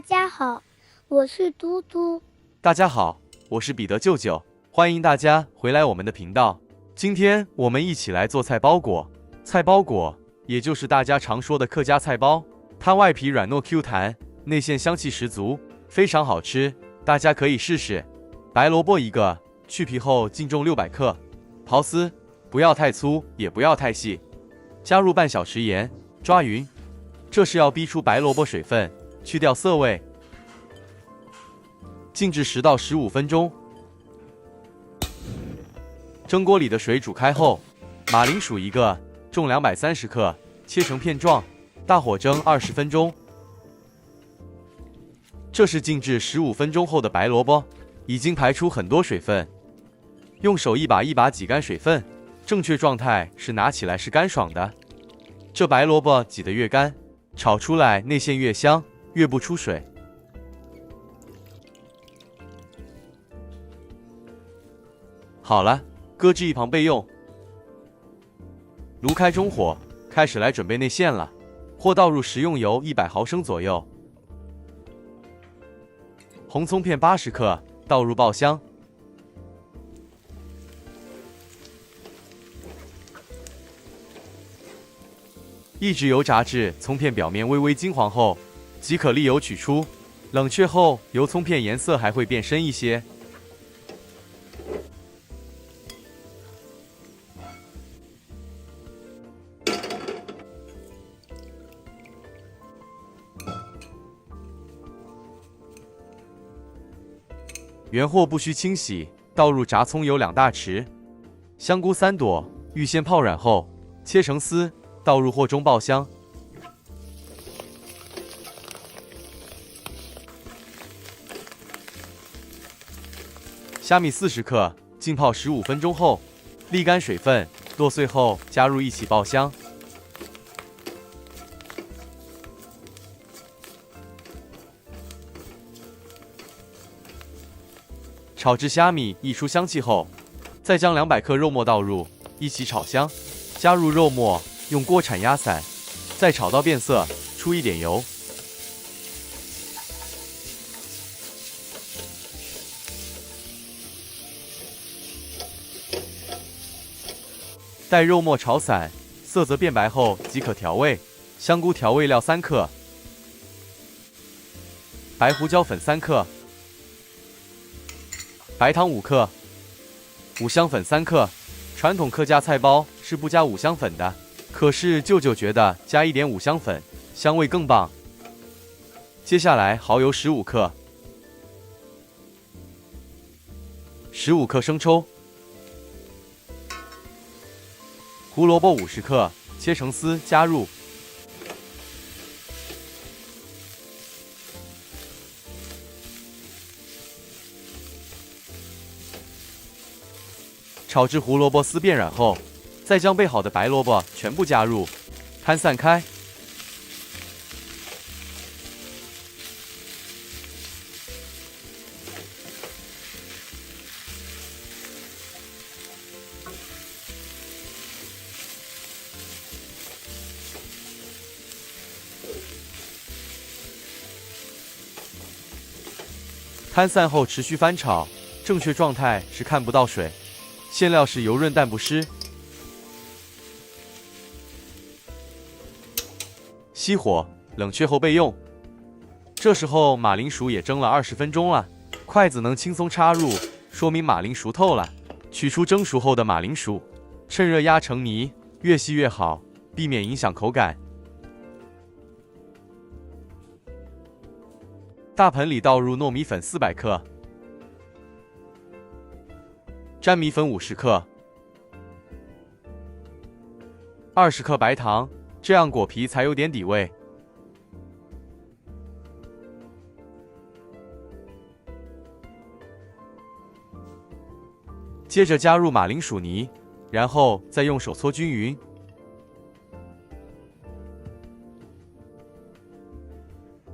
大家好，我是嘟嘟。大家好，我是彼得舅舅，欢迎大家回来我们的频道。今天我们一起来做菜包裹。菜包裹也就是大家常说的客家菜包，它外皮软糯 Q 弹，内馅香气十足，非常好吃，大家可以试试。白萝卜1个，去皮后净重600克，刨丝，不要太粗，也不要太细。加入半小匙盐，抓匀。这是要逼出白萝卜水分，去掉涩味。静置10到15分钟。蒸锅里的水煮开后，马铃薯1个，重230克，切成片状，大火蒸20分钟。这是静置15分钟后的白萝卜，已经排出很多水分。用手一把一把挤干水分，正确状态是拿起来是干爽的。这白萝卜挤得越干，炒出来内馅越香，越不出水。好了，搁置一旁备用。炉开中火，开始来准备内馅了。或倒入食用油100毫升左右，红葱片80克，倒入爆香。一直油炸至葱片表面微微金黄后，即可沥油取出。冷却后，油葱片颜色还会变深一些。原货不需清洗，倒入炸葱油2大匙，香菇3朵，预先泡软后切成丝，倒入货中爆香。虾米40克，浸泡15分钟后沥干水分，剁碎后加入一起爆香。炒至虾米溢出香气后，再将200克肉末倒入，一起炒香。加入肉末，用锅铲压散，再炒到变色，出一点油。待肉末炒散，色泽变白后即可调味。香菇调味料3克，白胡椒粉3克。白糖5克，五香粉3克。传统客家菜包是不加五香粉的，可是舅舅觉得加一点五香粉，香味更棒。接下来蚝油15克，15克生抽，胡萝卜50克，切成丝加入。炒至胡萝卜丝变软后，再将备好的白萝卜全部加入，摊散开。摊散后持续翻炒，正确状态是看不到水。馅料是油润但不湿。熄火，冷却后备用。这时候马铃薯也蒸了20分钟了，筷子能轻松插入，说明马铃熟透了。取出蒸熟后的马铃薯，趁热压成泥，越细越好，避免影响口感。大盆里倒入糯米粉400克。粘米粉50克，20克白糖，这样果皮才有点底味。接着加入马铃薯泥，然后再用手搓均匀。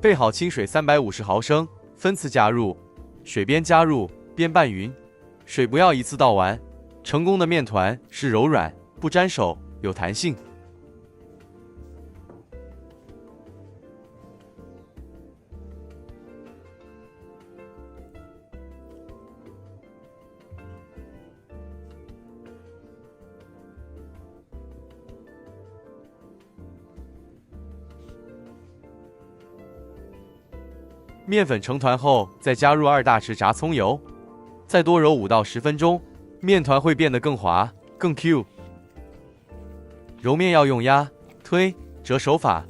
备好清水350毫升，分次加入，水边加入，边拌匀。水不要一次倒完，成功的面团是柔软，不粘手，有弹性。面粉成团后，再加入2大匙炸葱油，再多揉5到10分钟，面团会变得更滑、更 Q。揉面要用压、推、折手法，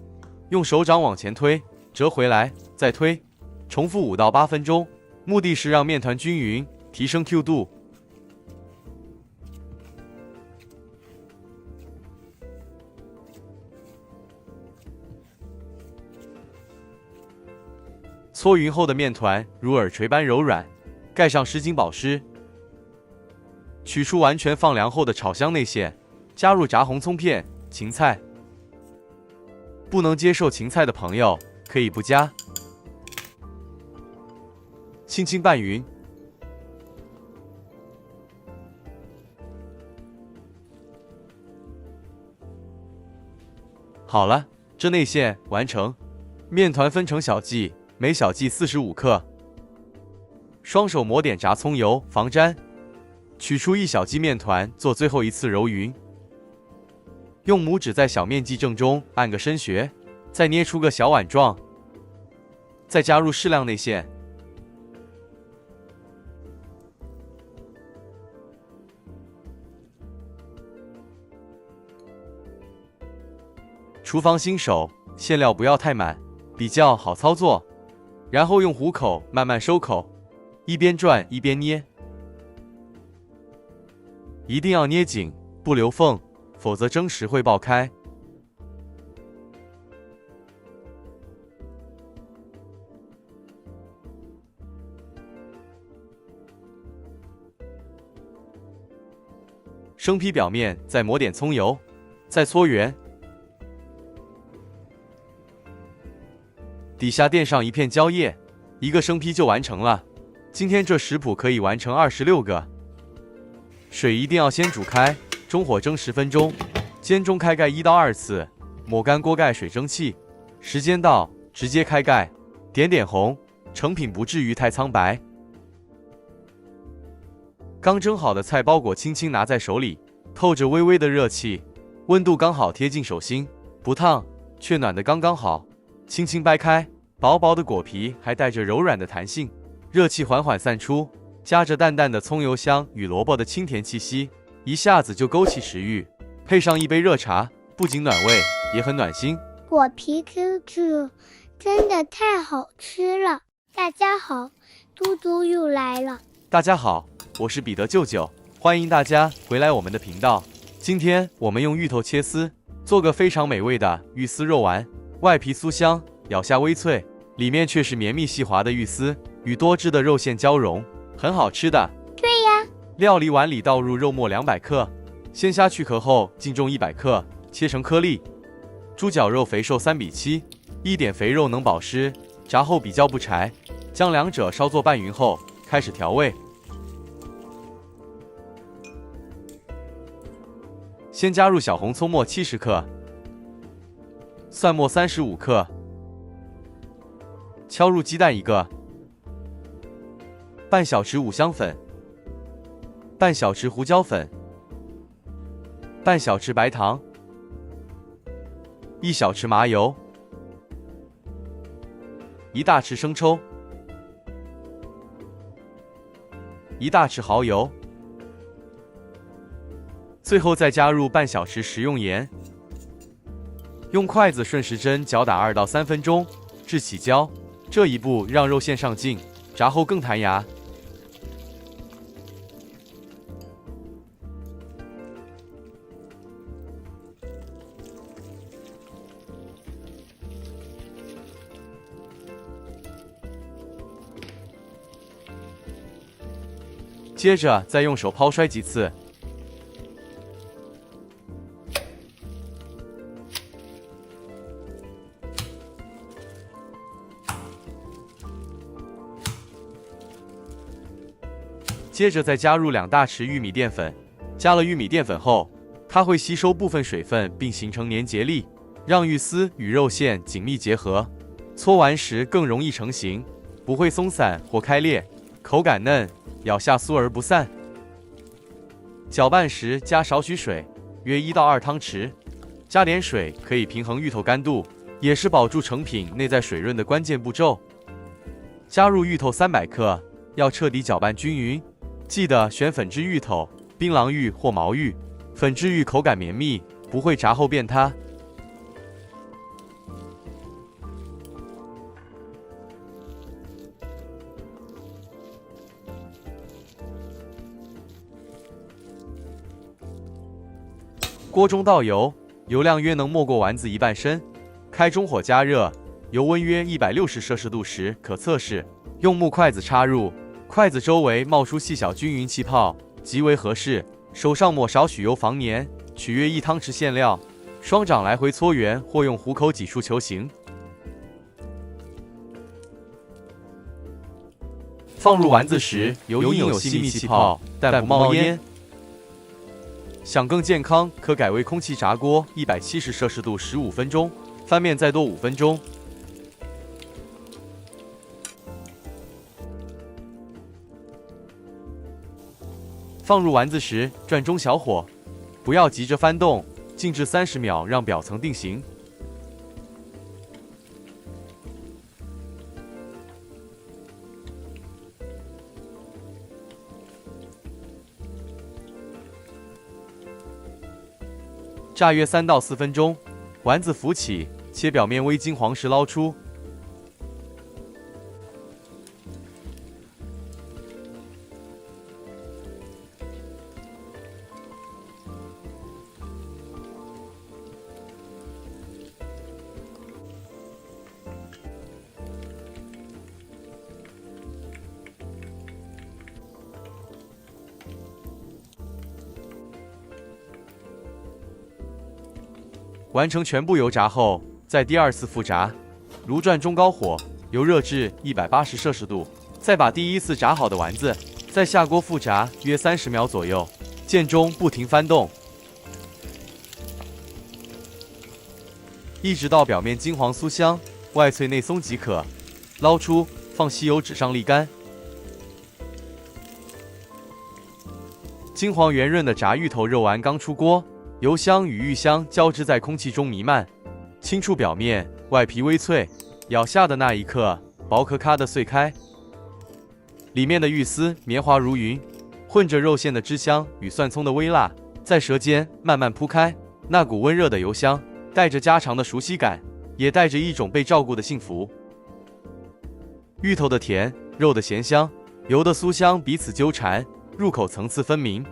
用手掌往前推，折回来，再推，重复5到8分钟，目的是让面团均匀，提升 Q 度。搓匀后的面团如耳垂般柔软，盖上湿巾保湿。取出完全放凉后的炒香内馅，加入炸红葱片、芹菜。不能接受芹菜的朋友可以不加。轻轻拌匀。好了，这内馅完成。面团分成小剂，每小剂45克。双手抹点炸葱油防粘。取出1小剂面团，做最后一次揉匀。用拇指在小面剂正中按个深穴，再捏出个小碗状。再加入适量内馅。厨房新手，馅料不要太满，比较好操作。然后用虎口慢慢收口，一边转一边捏。一定要捏紧，不留缝，否则蒸时会爆开。生坯表面再抹点葱油，再搓圆。底下垫上一片蕉叶，1个生坯就完成了。今天这食谱可以完成26个。水一定要先煮开，中火蒸10分钟，煎中开盖1到2次，抹干锅盖水蒸气。时间到，直接开盖，点点红，成品不至于太苍白。刚蒸好的菜包裹轻轻拿在手里，透着微微的热气，温度刚好贴近手心，不烫，却暖得刚刚好。轻轻掰开，薄薄的果皮还带着柔软的弹性，热气缓缓散出，夹着淡淡的葱油香与萝卜的清甜气息，一下子就勾起食欲。配上一杯热茶，不仅暖胃，也很暖心。果皮 QQ， 真的太好吃了。大家好，嘟嘟又来了。大家好，我是彼得舅舅，欢迎大家回来我们的频道。今天我们用芋头切丝，做个非常美味的芋丝肉丸，外皮酥香，咬下微脆，里面却是绵密细滑的芋丝，与多汁的肉馅交融，很好吃的。对呀。料理碗里倒入肉末200克，鲜虾去壳后净重100克，切成颗粒。猪脚肉肥瘦3比7，一点肥肉能保湿，炸后比较不柴。将两者稍作拌匀后，开始调味。先加入小红葱末70克，蒜末35克，敲入鸡蛋1个，半小匙五香粉，半小匙胡椒粉，半小匙白糖，1小匙麻油，1大匙生抽，1大匙蚝油，最后再加入半小匙食用盐。用筷子顺时针搅打2到3分钟，至起胶。这一步让肉馅上劲，炸后更弹牙。接着再用手抛摔几次。接着再加入2大匙玉米淀粉，加了玉米淀粉后，它会吸收部分水分并形成粘结力，让芋丝与肉馅紧密结合，搓完时更容易成型，不会松散或开裂，口感嫩，咬下酥而不散。搅拌时加少许水，约1到2汤匙，加点水可以平衡芋头干度，也是保住成品内在水润的关键步骤。加入芋头300克，要彻底搅拌均匀。记得选粉质芋头，槟榔芋或毛芋。粉质芋口感绵密，不会炸后变塌。锅中倒油，油量约能没过丸子1半升。开中火加热，油温约160摄氏度时可测试。用木筷子插入，筷子周围冒出细小均匀气泡，极为合适。手上抹少许油防粘，取约1汤匙馅料，双掌来回搓圆或用虎口挤出球形。放入丸子时，油应有细密气泡，但不冒烟。想更健康，可改为空气炸锅，170摄氏度15分钟，翻面再多5分钟。放入丸子时，转中小火，不要急着翻动，静置30秒，让表层定型。炸约3到4分钟，丸子浮起，切表面微金黄时捞出。完成全部油炸后，再第2次复炸，炉转中高火，油热至180摄氏度，再把第1次炸好的丸子再下锅复炸约30秒左右，间中不停翻动，一直到表面金黄酥香，外脆内松即可。捞出，放吸油纸上沥干。金黄圆润的炸芋头肉丸刚出锅。油香与芋香交织在空气中弥漫，轻触表面，外皮微脆，咬下的那一刻，薄壳咔地碎开，里面的芋丝绵滑如云，混着肉馅的汁香与蒜葱的微辣，在舌尖慢慢铺开。那股温热的油香，带着家常的熟悉感，也带着一种被照顾的幸福。芋头的甜，肉的咸香，油的酥香彼此纠缠，入口层次分明。